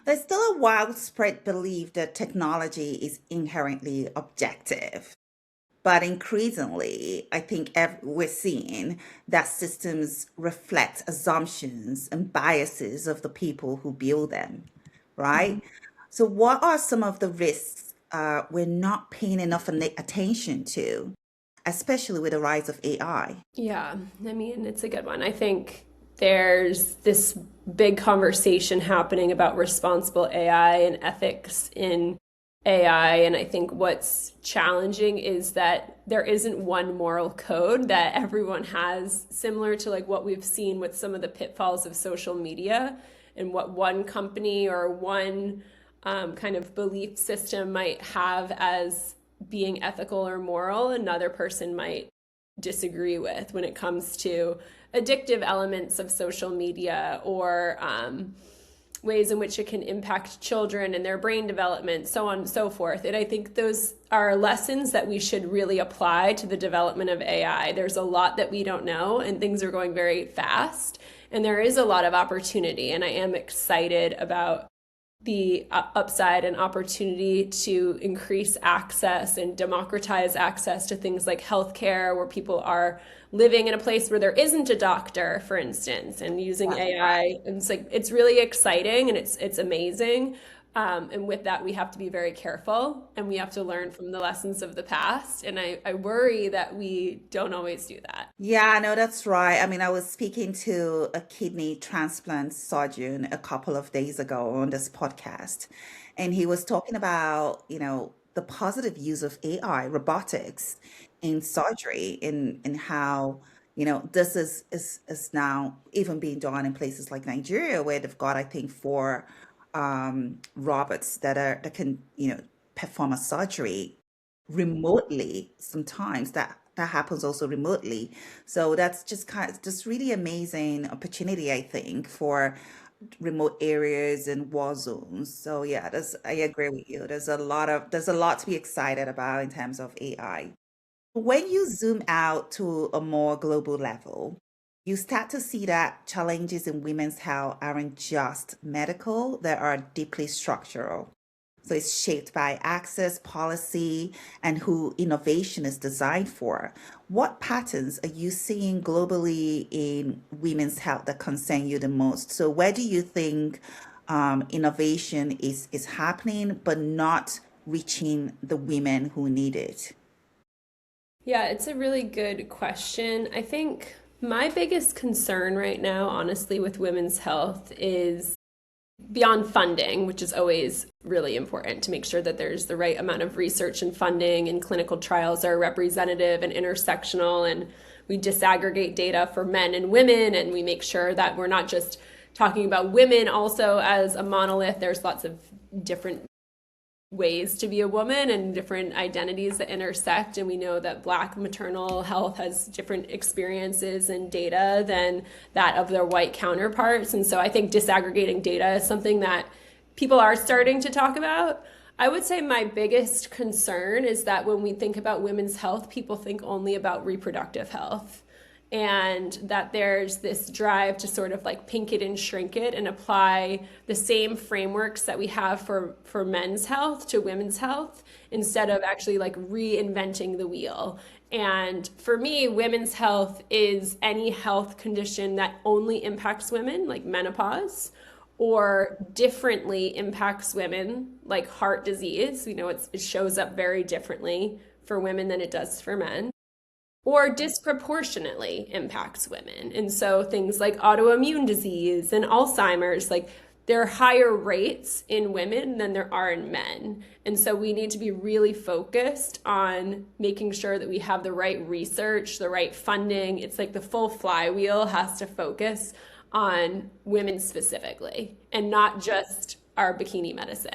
There's still a widespread belief that technology is inherently objective. But increasingly, I think we're seeing that systems reflect assumptions and biases of the people who build them, right? So, what are some of the risks we're not paying enough attention to, especially with the rise of AI? Yeah, I mean, it's a good one. I think there's this big conversation happening about responsible AI and ethics in AI. And I think what's challenging is that there isn't one moral code that everyone has, similar to like what we've seen with some of the pitfalls of social media and what one company or one kind of belief system might have as being ethical or moral, another person might disagree with when it comes to addictive elements of social media or ways in which it can impact children and their brain development, so on and so forth. And I think those are lessons that we should really apply to the development of AI. There's a lot that we don't know, and things are going very fast. And there is a lot of opportunity, and I am excited about the upside and opportunity to increase access and democratize access to things like healthcare, where people are living in a place where there isn't a doctor, for instance, and using Wow. AI. And it's like it's really exciting and it's amazing. And with that, we have to be very careful and we have to learn from the lessons of the past. And I worry that we don't always do that. Yeah, no, that's right. I mean, I was speaking to a kidney transplant surgeon a couple of days ago on this podcast, and he was talking about, the positive use of AI, robotics in surgery, and how, this is now even being done in places like Nigeria, where they've got, I think, four robots that can, perform a surgery remotely. Sometimes that happens also remotely, so that's just just really amazing opportunity, I think, for remote areas and war zones. So yeah, I agree with you. There's a lot to be excited about in terms of AI. When you zoom out to a more global level, you start to see that challenges in women's health aren't just medical, they are deeply structural. So it's shaped by access, policy, and who innovation is designed for. What patterns are you seeing globally in women's health that concern you the most? So where do you think innovation is happening but not reaching the women who need it? Yeah, it's a really good question. I think my biggest concern right now, honestly, with women's health is beyond funding, which is always really important to make sure that there's the right amount of research and funding and clinical trials are representative and intersectional, and we disaggregate data for men and women, and we make sure that we're not just talking about women also as a monolith. There's lots of different ways to be a woman and different identities that intersect, and we know that Black maternal health has different experiences and data than that of their white counterparts. And so I think disaggregating data is something that people are starting to talk about. I would say my biggest concern is that when we think about women's health, people think only about reproductive health, and that there's this drive to sort of like pink it and shrink it and apply the same frameworks that we have for men's health to women's health instead of actually like reinventing the wheel. And for me, women's health is any health condition that only impacts women, like menopause, or differently impacts women, like heart disease. It shows up very differently for women than it does for men, or disproportionately impacts women. And so things like autoimmune disease and Alzheimer's, like there are higher rates in women than there are in men. And so we need to be really focused on making sure that we have the right research, the right funding. It's like the full flywheel has to focus on women specifically and not just our bikini medicine.